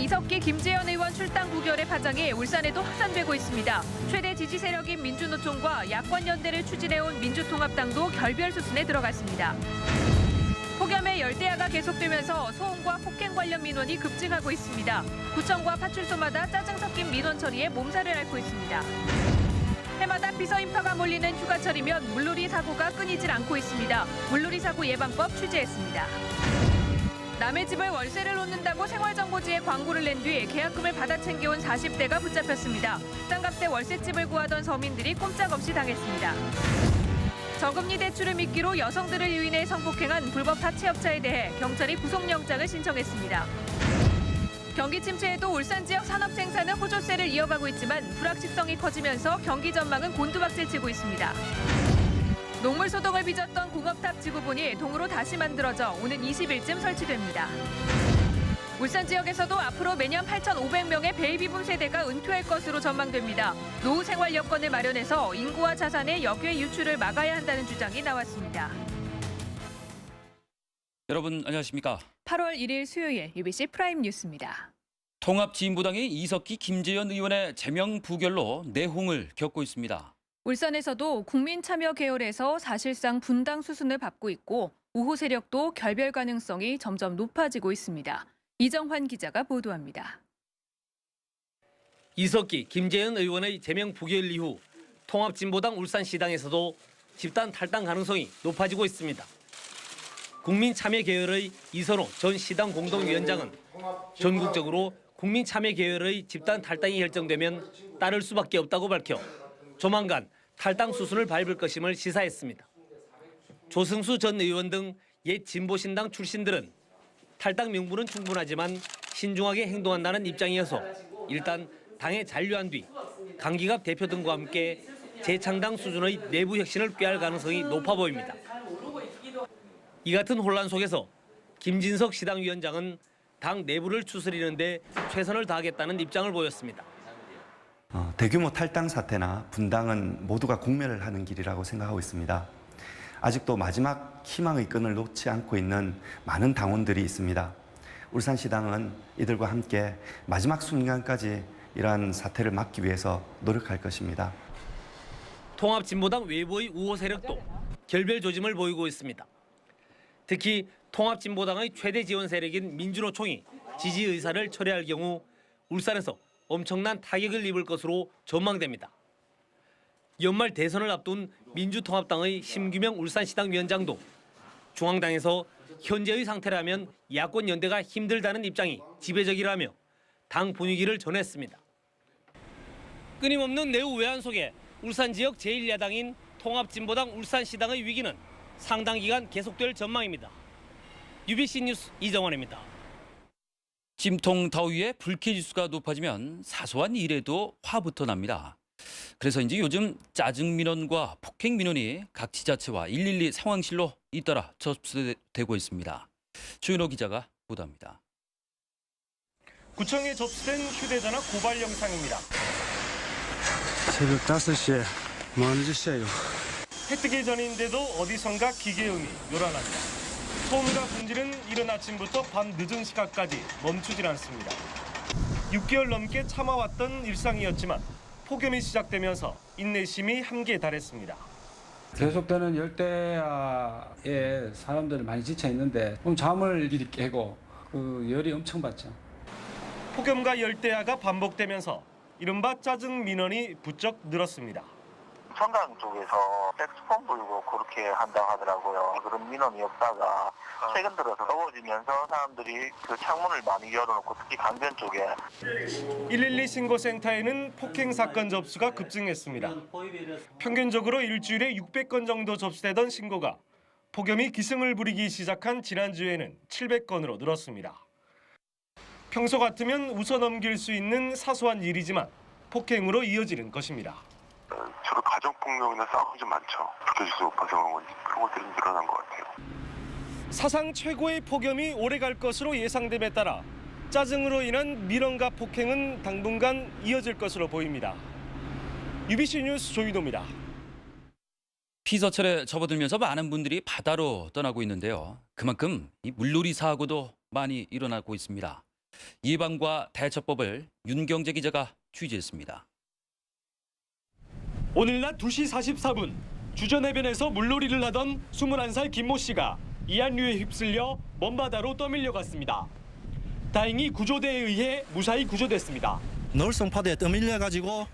이석기, 김재현 의원 출당 부결의 파장이 울산에도 확산되고 있습니다. 최대 지지 세력인 민주노총과 야권연대를 추진해온 민주통합당도 결별 수순에 들어갔습니다. 폭염의 열대야가 계속되면서 소음과 폭행 관련 민원이 급증하고 있습니다. 구청과 파출소마다 짜증 섞인 민원 처리에 몸살을 앓고 있습니다. 해마다 비서 인파가 몰리는 휴가철이면 물놀이 사고가 끊이질 않고 있습니다. 물놀이 사고 예방법 취재했습니다. 남의 집을 월세를 놓는다고 생활정보지에 광고를 낸 뒤 계약금을 받아 챙겨온 40대가 붙잡혔습니다. 쌍갑대 월세집을 구하던 서민들이 꼼짝없이 당했습니다. 저금리 대출을 미끼로 여성들을 유인해 성폭행한 불법 사채업자에 대해 경찰이 구속영장을 신청했습니다. 경기 침체에도 울산 지역 산업 생산은 호조세를 이어가고 있지만 불확실성이 커지면서 경기 전망은 곤두박질치고 있습니다. 녹물 소독을 빚었던 공업탑 지구본이 동으로 다시 만들어져 오는 20일쯤 설치됩니다. 울산 지역에서도 앞으로 매년 8,500명의 베이비붐 세대가 은퇴할 것으로 전망됩니다. 노후 생활 여건을 마련해서 인구와 자산의 역외 유출을 막아야 한다는 주장이 나왔습니다. 여러분 안녕하십니까? 8월 1일 수요일 UBC 프라임 뉴스입니다. 통합진보당의 이석기, 김재현 의원의 제명 부결로 내홍을 겪고 있습니다. 울산에서도 국민참여 계열에서 사실상 분당 수순을 밟고 있고 우호 세력도 결별 가능성이 점점 높아지고 있습니다. 이정환 기자가 보도합니다. 이석기, 김재현 의원의 제명 부결 이후 통합진보당 울산시당에서도 집단 탈당 가능성이 높아지고 있습니다. 국민참여 계열의 이선호 전 시당 공동위원장은 전국적으로 국민참여 계열의 집단 탈당이 결정되면 따를 수밖에 없다고 밝혀 조만간 탈당 수순을 밟을 것임을 시사했습니다. 조승수 전 의원 등 옛 진보신당 출신들은 탈당 명분은 충분하지만 신중하게 행동한다는 입장이어서 일단 당에 잔류한 뒤 강기갑 대표 등과 함께 재창당 수준의 내부 혁신을 꾀할 가능성이 높아 보입니다. 이 같은 혼란 속에서 김진석 시당위원장은 당 내부를 추스리는 데 최선을 다하겠다는 입장을 보였습니다. 대규모 탈당 사태나 분당은 모두가 공멸을 하는 길이라고 생각하고 있습니다. 아직도 마지막 희망의 끈을 놓지 않고 있는 많은 당원들이 있습니다. 울산시당은 이들과 함께 마지막 순간까지 이러한 사태를 막기 위해서 노력할 것입니다. 통합진보당 외부의 우호 세력도 결별 조짐을 보이고 있습니다. 특히 통합진보당의 최대 지원 세력인 민주노총이 지지 의사를 철회할 경우 울산에서 엄청난 타격을 입을 것으로 전망됩니다. 연말 대선을 앞둔 민주통합당의 심규명 울산시당 위원장도 중앙당에서 현재의 상태라면 야권 연대가 힘들다는 입장이 지배적이라며 당 분위기를 전했습니다. 끊임없는 내후 외환 속에 울산 지역 제1야당인 통합진보당 울산시당의 위기는 상당 기간 계속될 전망입니다. UBC 뉴스 이정원입니다. 찜통 더위에 불쾌지수가 높아지면 사소한 일에도 화부터 납니다. 그래서인지 요즘 짜증 민원과 폭행 민원이 각 지자체와 112 상황실로 잇따라 접수되고 있습니다. 주인호 기자가 보도합니다. 구청에 접수된 휴대전화 고발 영상입니다. 새벽 5시에 뭐하는 짓이에요? 해 뜨기 전인데도 어디선가 기계음이 요란합니다. 소음과 분질은 이른 아침부터 밤 늦은 시각까지 멈추질 않습니다. 6개월 넘게 참아왔던 일상이었지만 폭염이 시작되면서 인내심이 한계에 달했습니다. 계속되는 열대야에 사람들이 많이 지쳐 있는데 잠을 이리 깨고 그 열이 엄청 받죠. 폭염과 열대야가 반복되면서 이른바 짜증 민원이 부쩍 늘었습니다. 청강 쪽에서 색소폰 불고 그렇게 한다고 하더라고요. 그런 민원이 없다가 최근 들어서 더워지면서 사람들이 그 창문을 많이 열어놓고 특히 강변 쪽에 112 신고센터에는 폭행 사건 접수가 급증했습니다. 평균적으로 일주일에 600건 정도 접수되던 신고가 폭염이 기승을 부리기 시작한 지난주에는 700건으로 늘었습니다. 평소 같으면 웃어 넘길 수 있는 사소한 일이지만 폭행으로 이어지는 것입니다. 주로 가정폭력이나 싸움이 좀 많죠. 불쾌지수 높아서 그런 건지 그런 것들이 늘어난 것 같아요. 사상 최고의 폭염이 오래 갈 것으로 예상됨에 따라 짜증으로 인한 민원과 폭행은 당분간 이어질 것으로 보입니다. UBC 뉴스 조이도입니다. 피서철에 접어들면서 많은 분들이 바다로 떠나고 있는데요. 그만큼 이 물놀이 사고도 많이 일어나고 있습니다. 예방과 대처법을 윤경재 기자가 취재했습니다. 오늘 낮 2시 44분 주전 해변에서 물놀이를 하던 21살 김모 씨가 이한류에 휩쓸려 먼바다로 떠밀려갔습니다. 다행히 구조대에 의해 무사히 구조됐습니다. 너울성 파도에 떠밀려가지고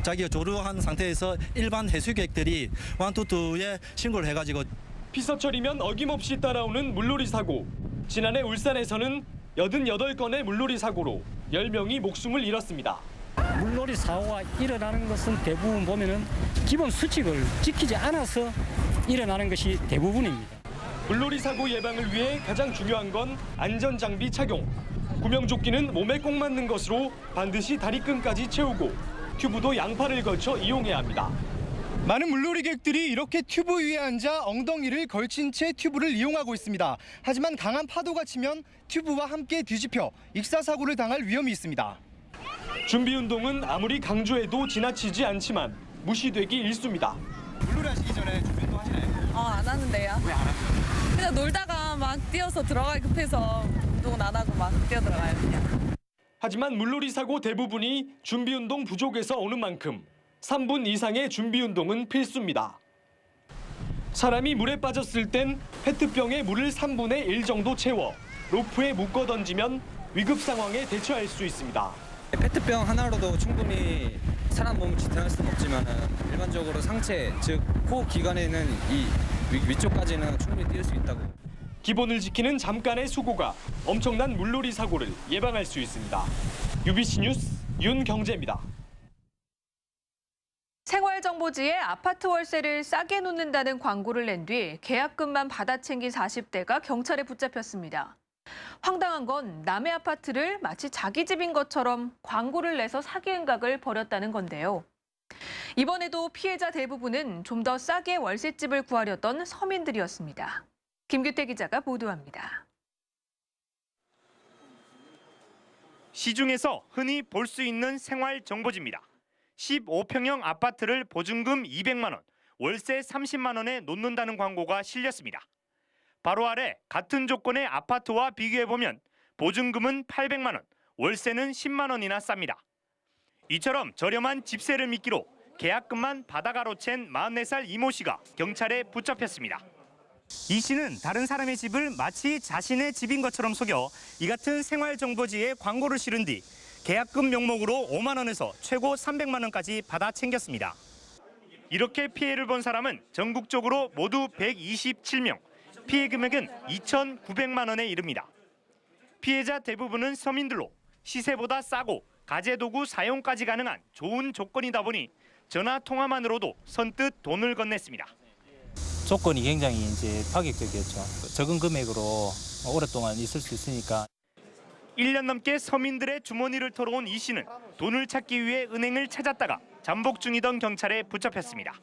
자기가 조류한 상태에서 일반 해수객들이 완투투에 신고를 해가지고 피서철이면 어김없이 따라오는 물놀이 사고. 지난해 울산에서는 88건의 물놀이 사고로 10명이 목숨을 잃었습니다. 물놀이 사고가 일어나는 것은 대부분 보면은 기본 수칙을 지키지 않아서 일어나는 것이 대부분입니다. 물놀이 사고 예방을 위해 가장 중요한 건 안전장비 착용. 구명조끼는 몸에 꼭 맞는 것으로 반드시 다리끈까지 채우고 튜브도 양팔을 걸쳐 이용해야 합니다. 많은 물놀이객들이 이렇게 튜브 위에 앉아 엉덩이를 걸친 채 튜브를 이용하고 있습니다. 하지만 강한 파도가 치면 튜브와 함께 뒤집혀 익사사고를 당할 위험이 있습니다. 준비운동은 아무리 강조해도 지나치지 않지만 무시되기 일쑤입니다. 물놀이 하시기 전에 준비운동 하시나요? 안 하는데요. 왜 안 하세요? 그냥 놀다가 막 뛰어서 들어가기 급해서 운동은 안 하고 막 뛰어 들어가요 그냥. 하지만 물놀이 사고 대부분이 준비운동 부족에서 오는 만큼 3분 이상의 준비운동은 필수입니다. 사람이 물에 빠졌을 땐 페트병에 물을 3분의 1 정도 채워 로프에 묶어 던지면 위급 상황에 대처할 수 있습니다. 페트병 하나로도 충분히 사람 몸을 지탱할 수는 없지만 일반적으로 상체, 즉 호흡 기관에는 이 위쪽까지는 충분히 뛸 수 있다고. 기본을 지키는 잠깐의 수고가 엄청난 물놀이 사고를 예방할 수 있습니다. UBC 뉴스 윤경재입니다. 생활정보지에 아파트 월세를 싸게 놓는다는 광고를 낸 뒤 계약금만 받아 챙긴 40대가 경찰에 붙잡혔습니다. 황당한 건 남의 아파트를 마치 자기 집인 것처럼 광고를 내서 사기 행각을 벌였다는 건데요. 이번에도 피해자 대부분은 좀 더 싸게 월세집을 구하려던 서민들이었습니다. 김규태 기자가 보도합니다. 시중에서 흔히 볼 수 있는 생활정보지입니다. 15평형 아파트를 보증금 200만 원, 월세 30만 원에 놓는다는 광고가 실렸습니다. 바로 아래 같은 조건의 아파트와 비교해보면 보증금은 800만 원, 월세는 10만 원이나 쌉니다. 이처럼 저렴한 집세를 미끼로 계약금만 바다가로 챈 44살 이모 씨가 경찰에 붙잡혔습니다. 이 씨는 다른 사람의 집을 마치 자신의 집인 것처럼 속여 이 같은 생활정보지에 광고를 실은 뒤 계약금 명목으로 5만 원에서 최고 300만 원까지 받아 챙겼습니다. 이렇게 피해를 본 사람은 전국적으로 모두 127명, 피해 금액은 2,900만 원에 이릅니다. 피해자 대부분은 서민들로 시세보다 싸고 가재도구 사용까지 가능한 좋은 조건이다 보니 전화 통화만으로도 선뜻 돈을 건넸습니다. 조건이 굉장히 파격적이었죠. 적은 금액으로 오랫동안 있을 수 있으니까. 1년 넘게 서민들의 주머니를 털어온 이 씨는 돈을 찾기 위해 은행을 찾았다가 잠복 중이던 경찰에 붙잡혔습니다.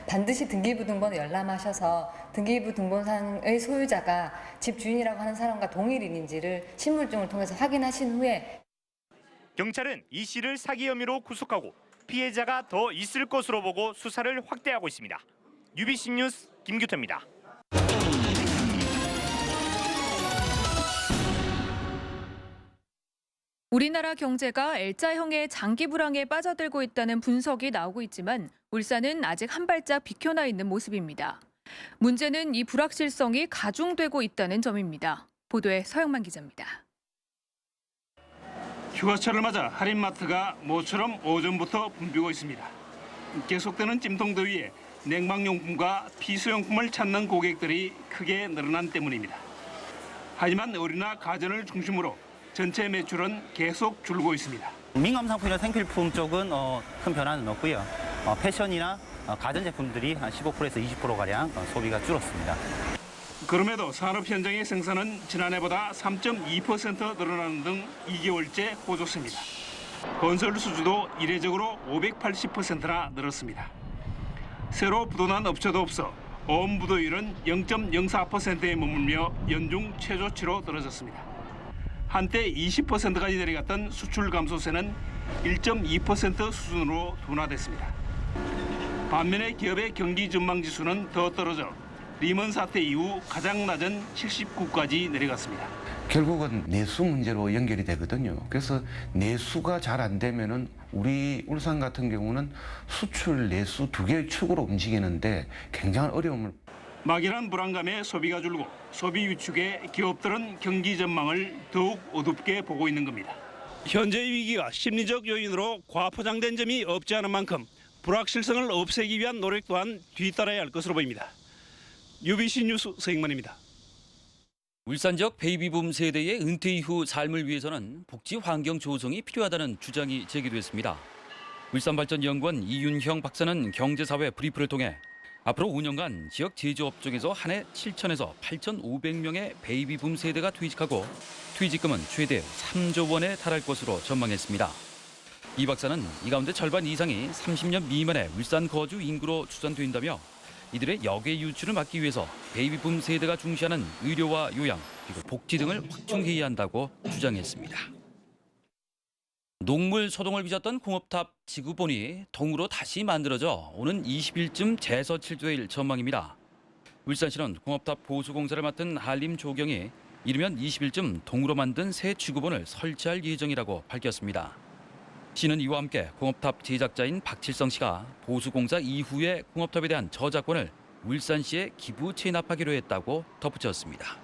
반드시 등기부등본을 열람하셔서 등기부등본상의 소유자가 집 주인이라고 하는 사람과 동일인인지를 신분증을 통해서 확인하신 후에 경찰은 이 씨를 사기 혐의로 구속하고 피해자가 더 있을 것으로 보고 수사를 확대하고 있습니다. UBC 뉴스 김규태입니다. 우리나라 경제가 L자형의 장기 불황에 빠져들고 있다는 분석이 나오고 있지만 울산은 아직 한 발짝 비켜나 있는 모습입니다. 문제는 이 불확실성이 가중되고 있다는 점입니다. 보도에 서영만 기자입니다. 휴가철을 맞아 할인마트가 모처럼 오전부터 붐비고 있습니다. 계속되는 찜통더위에 냉방용품과 피수용품을 찾는 고객들이 크게 늘어난 때문입니다. 하지만 의류나 가전을 중심으로 전체 매출은 계속 줄고 있습니다. 민감 상품이나 생필품 쪽은 큰 변화는 없고요. 패션이나 가전제품들이 한 15%에서 20%가량 소비가 줄었습니다. 그럼에도 산업 현장의 생산은 지난해보다 3.2% 늘어나는 등 2개월째 호조세입니다. 건설 수주도 이례적으로 580%나 늘었습니다. 새로 부도난 업체도 없어 어음부도율은 0.04%에 머물며 연중 최저치로 떨어졌습니다. 한때 20%까지 내려갔던 수출 감소세는 1.2% 수준으로 둔화됐습니다. 반면에 기업의 경기 전망 지수는 더 떨어져 리먼 사태 이후 가장 낮은 79까지 내려갔습니다. 결국은 내수 문제로 연결이 되거든요. 그래서 내수가 잘 안 되면은 우리 울산 같은 경우는 수출, 내수 두 개의 축으로 움직이는데 굉장한 어려움을. 막연한 불안감에 소비가 줄고 소비 위축에 기업들은 경기 전망을 더욱 어둡게 보고 있는 겁니다. 현재 위기가 심리적 요인으로 과포장된 점이 없지 않은 만큼 불확실성을 없애기 위한 노력 또한 뒤따라야 할 것으로 보입니다. UBC 뉴스 서익만입니다. 울산 지역 베이비붐 세대의 은퇴 이후 삶을 위해서는 복지 환경 조성이 필요하다는 주장이 제기됐습니다. 울산발전연구원 이윤형 박사는 경제사회 브리프를 통해 앞으로 5년간 지역 제조업종에서 한 해 7,000에서 8,500명의 베이비붐 세대가 퇴직하고 퇴직금은 최대 3조 원에 달할 것으로 전망했습니다. 이 박사는 이 가운데 절반 이상이 30년 미만의 울산 거주 인구로 추산된다며 이들의 역외 유출을 막기 위해서 베이비붐 세대가 중시하는 의료와 요양 그리고 복지 등을 확충해야 한다고 주장했습니다. 녹물 소동을 빚었던 공업탑 지구본이 동으로 다시 만들어져 오는 20일쯤 재서칠될 전망입니다. 울산시는 공업탑 보수공사를 맡은 한림 조경이 이르면 20일쯤 동으로 만든 새 지구본을 설치할 예정이라고 밝혔습니다. 시는 이와 함께 공업탑 제작자인 박칠성 씨가 보수공사 이후의 공업탑에 대한 저작권을 울산시에 기부 체납하기로 했다고 덧붙였습니다.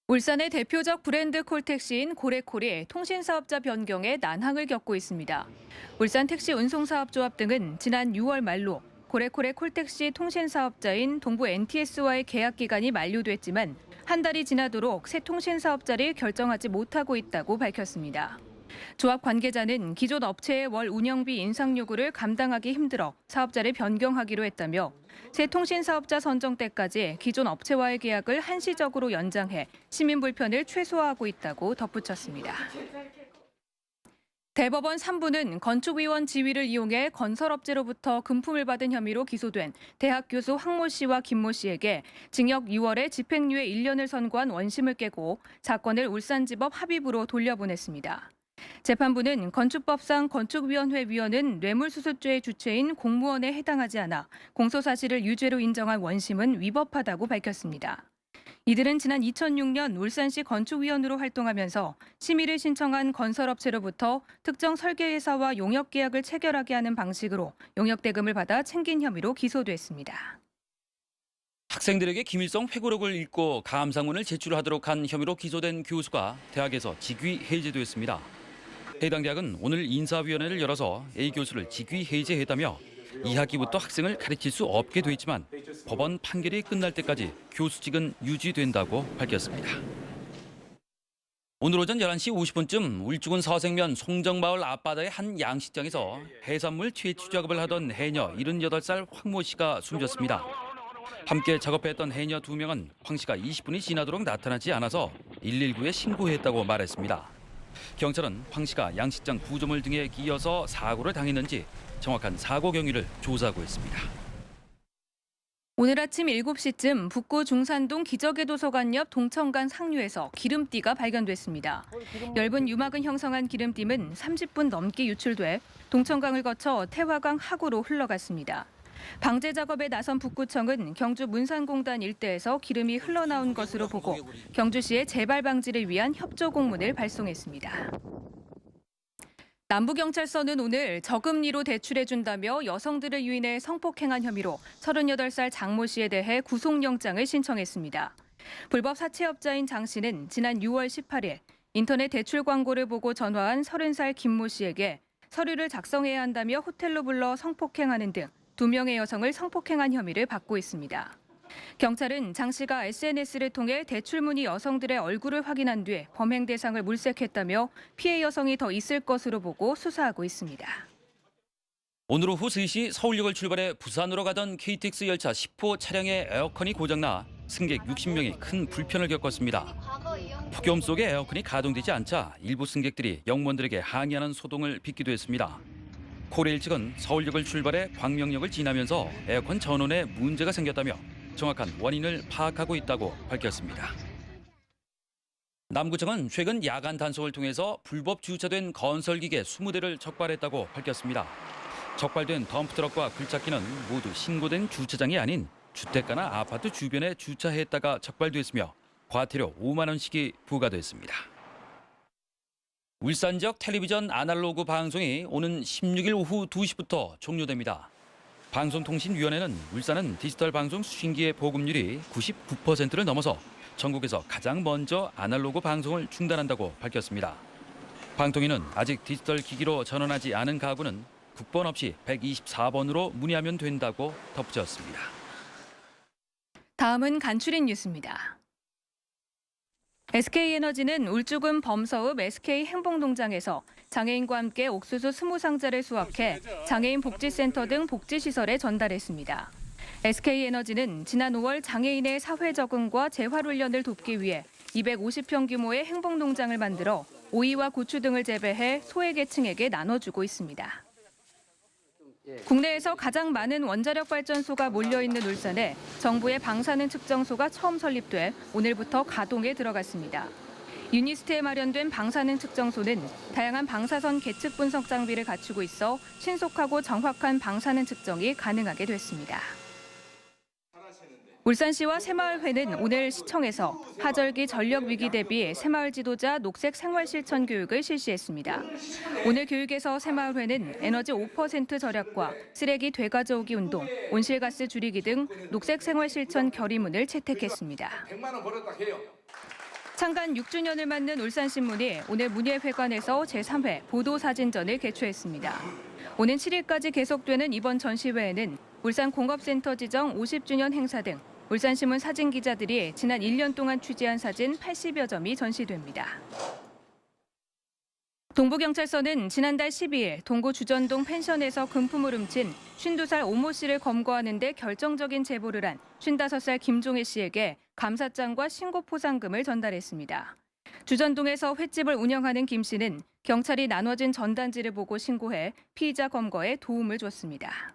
울산의 대표적 브랜드 콜택시인 고래콜이 통신사업자 변경에 난항을 겪고 있습니다. 울산 택시 운송사업조합 등은 지난 6월 말로 고래콜의 콜택시 통신사업자인 동부 NTS와의 계약 기간이 만료됐지만 한 달이 지나도록 새 통신사업자를 결정하지 못하고 있다고 밝혔습니다. 조합 관계자는 기존 업체의 월 운영비 인상 요구를 감당하기 힘들어 사업자를 변경하기로 했다며 새 통신사업자 선정 때까지 기존 업체와의 계약을 한시적으로 연장해 시민 불편을 최소화하고 있다고 덧붙였습니다. 대법원 3부는 건축위원 지위를 이용해 건설업체로부터 금품을 받은 혐의로 기소된 대학 교수 황모 씨와 김모 씨에게 징역 6월에 집행유예 1년을 선고한 원심을 깨고 사건을 울산지법 합의부로 돌려보냈습니다. 재판부는 건축법상 건축위원회 위원은 뇌물수수죄의 주체인 공무원에 해당하지 않아 공소사실을 유죄로 인정한 원심은 위법하다고 밝혔습니다. 이들은 지난 2006년 울산시 건축위원으로 활동하면서 심의를 신청한 건설업체로부터 특정 설계회사와 용역계약을 체결하게 하는 방식으로 용역대금을 받아 챙긴 혐의로 기소됐습니다. 학생들에게 기밀성 회고록을 읽고 감상문을 제출하도록 한 혐의로 기소된 교수가 대학에서 직위 해제됐습니다. 해당 대학은 오늘 인사위원회를 열어서 A 교수를 직위 해제했다며 2학기부터 학생을 가르칠 수 없게 됐지만 법원 판결이 끝날 때까지 교수직은 유지된다고 밝혔습니다. 오늘 오전 11시 50분쯤 울주군 서생면 송정마을 앞바다의 한 양식장에서 해산물 채취 작업을 하던 해녀 78살 황모 씨가 숨졌습니다. 함께 작업했던 해녀 2명은 황 씨가 20분이 지나도록 나타나지 않아서 119에 신고했다고 말했습니다. 경찰은 황 씨가 양식장 구조물 등에 끼어서 사고를 당했는지 정확한 사고 경위를 조사하고 있습니다. 오늘 아침 7시쯤 북구 중산동 기적의 도서관 옆 동천간 상류에서 기름띠가 발견됐습니다. 엷은 유막은 형성한 기름띠는 30분 넘게 유출돼 동천강을 거쳐 태화강 하구로 흘러갔습니다. 방제 작업에 나선 북구청은 경주 문산공단 일대에서 기름이 흘러나온 것으로 보고 경주시에 재발 방지를 위한 협조 공문을 발송했습니다. 남부경찰서는 오늘 저금리로 대출해준다며 여성들을 유인해 성폭행한 혐의로 38살 장모 씨에 대해 구속영장을 신청했습니다. 불법 사채업자인 장 씨는 지난 6월 18일 인터넷 대출 광고를 보고 전화한 30살 김모 씨에게 서류를 작성해야 한다며 호텔로 불러 성폭행하는 등 2명의 여성을 성폭행한 혐의를 받고 있습니다. 경찰은 장 씨가 SNS를 통해 대출 문의 여성들의 얼굴을 확인한 뒤 범행 대상을 물색했다며 피해 여성이 더 있을 것으로 보고 수사하고 있습니다. 오늘 오후 3시 서울역을 출발해 부산으로 가던 KTX 열차 10호 차량의 에어컨이 고장나 승객 60명이 큰 불편을 겪었습니다. 폭염 속에 에어컨이 가동되지 않자 일부 승객들이 영무원들에게 항의하는 소동을 빚기도 했습니다. 코레일 측은 서울역을 출발해 광명역을 지나면서 에어컨 전원에 문제가 생겼다며 정확한 원인을 파악하고 있다고 밝혔습니다. 남구청은 최근 야간 단속을 통해서 불법 주차된 건설기계 20대를 적발했다고 밝혔습니다. 적발된 덤프트럭과 굴착기는 모두 신고된 주차장이 아닌 주택가나 아파트 주변에 주차했다가 적발됐으며 과태료 5만 원씩이 부과됐습니다. 울산 지역 텔레비전 아날로그 방송이 오는 16일 오후 2시부터 종료됩니다. 방송통신위원회는 울산은 디지털 방송 수신기의 보급률이 99%를 넘어서 전국에서 가장 먼저 아날로그 방송을 중단한다고 밝혔습니다. 방통위는 아직 디지털 기기로 전환하지 않은 가구는 국번 없이 124번으로 문의하면 된다고 덧붙였습니다. 다음은 간추린 뉴스입니다. SK에너지는 울주군 범서읍 SK행복농장에서 장애인과 함께 옥수수 20상자를 수확해 장애인 복지센터 등 복지시설에 전달했습니다. SK에너지는 지난 5월 장애인의 사회 적응과 재활 훈련을 돕기 위해 250평 규모의 행복농장을 만들어 오이와 고추 등을 재배해 소외계층에게 나눠주고 있습니다. 국내에서 가장 많은 원자력 발전소가 몰려있는 울산에 정부의 방사능 측정소가 처음 설립돼 오늘부터 가동에 들어갔습니다. 유니스트에 마련된 방사능 측정소는 다양한 방사선 계측 분석 장비를 갖추고 있어 신속하고 정확한 방사능 측정이 가능하게 됐습니다. 울산시와 새마을회는 오늘 시청에서 하절기 전력 위기 대비 새마을 지도자 녹색 생활 실천 교육을 실시했습니다. 오늘 교육에서 새마을회는 에너지 5% 절약과 쓰레기 되가져오기 운동, 온실가스 줄이기 등 녹색 생활 실천 결의문을 채택했습니다. 창간 6주년을 맞는 울산신문이 오늘 문예회관에서 제3회 보도사진전을 개최했습니다. 오는 7일까지 계속되는 이번 전시회에는 울산공업센터 지정 50주년 행사 등 울산신문 사진 기자들이 지난 1년 동안 취재한 사진 80여 점이 전시됩니다. 동부경찰서는 지난달 12일 동구 주전동 펜션에서 금품을 훔친 52살 오모 씨를 검거하는 데 결정적인 제보를 한 55살 김종혜 씨에게 감사장과 신고 포상금을 전달했습니다. 주전동에서 횟집을 운영하는 김 씨는 경찰이 나눠진 전단지를 보고 신고해 피의자 검거에 도움을 줬습니다.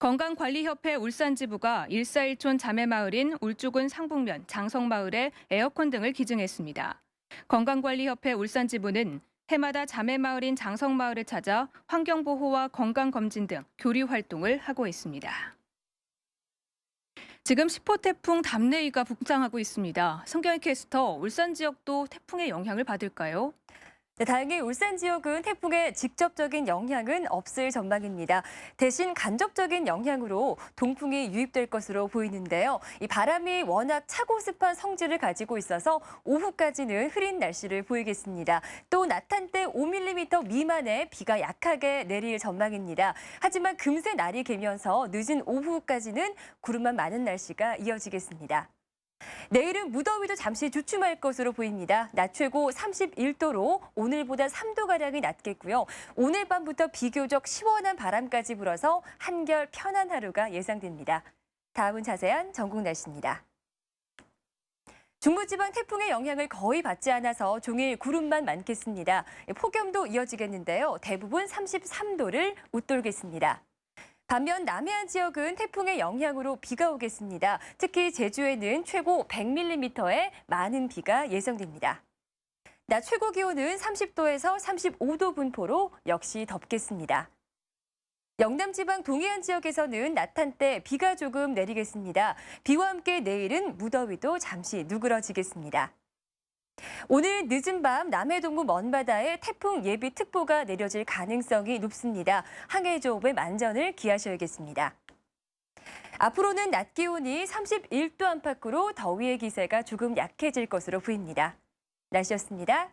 건강관리협회 울산지부가 141촌 자매마을인 울주군 상북면 장성마을에 에어컨 등을 기증했습니다. 건강관리협회 울산지부는 해마다 자매마을인 장성마을을 찾아 환경보호와 건강검진 등 교류 활동을 하고 있습니다. 지금 10호 태풍 담내이가 북상하고 있습니다. 성경희 캐스터, 울산 지역도 태풍의 영향을 받을까요? 네, 다행히 울산 지역은 태풍의 직접적인 영향은 없을 전망입니다. 대신 간접적인 영향으로 동풍이 유입될 것으로 보이는데요. 이 바람이 워낙 차고 습한 성질을 가지고 있어서 오후까지는 흐린 날씨를 보이겠습니다. 또 낮 한때 5mm 미만의 비가 약하게 내릴 전망입니다. 하지만 금세 날이 개면서 늦은 오후까지는 구름만 많은 날씨가 이어지겠습니다. 내일은 무더위도 잠시 주춤할 것으로 보입니다. 낮 최고 31도로 오늘보다 3도가량이 낮겠고요. 오늘 밤부터 비교적 시원한 바람까지 불어서 한결 편한 하루가 예상됩니다. 다음은 자세한 전국 날씨입니다. 중부지방 태풍의 영향을 거의 받지 않아서 종일 구름만 많겠습니다. 폭염도 이어지겠는데요. 대부분 33도를 웃돌겠습니다. 반면 남해안 지역은 태풍의 영향으로 비가 오겠습니다. 특히 제주에는 최고 100mm의 많은 비가 예상됩니다. 낮 최고 기온은 30도에서 35도 분포로 역시 덥겠습니다. 영남 지방 동해안 지역에서는 낮 한때 비가 조금 내리겠습니다. 비와 함께 내일은 무더위도 잠시 누그러지겠습니다. 오늘 늦은 밤 남해 동부 먼바다에 태풍 예비특보가 내려질 가능성이 높습니다. 항해조업에 만전을 기하셔야겠습니다. 앞으로는 낮 기온이 31도 안팎으로 더위의 기세가 조금 약해질 것으로 보입니다. 날씨였습니다.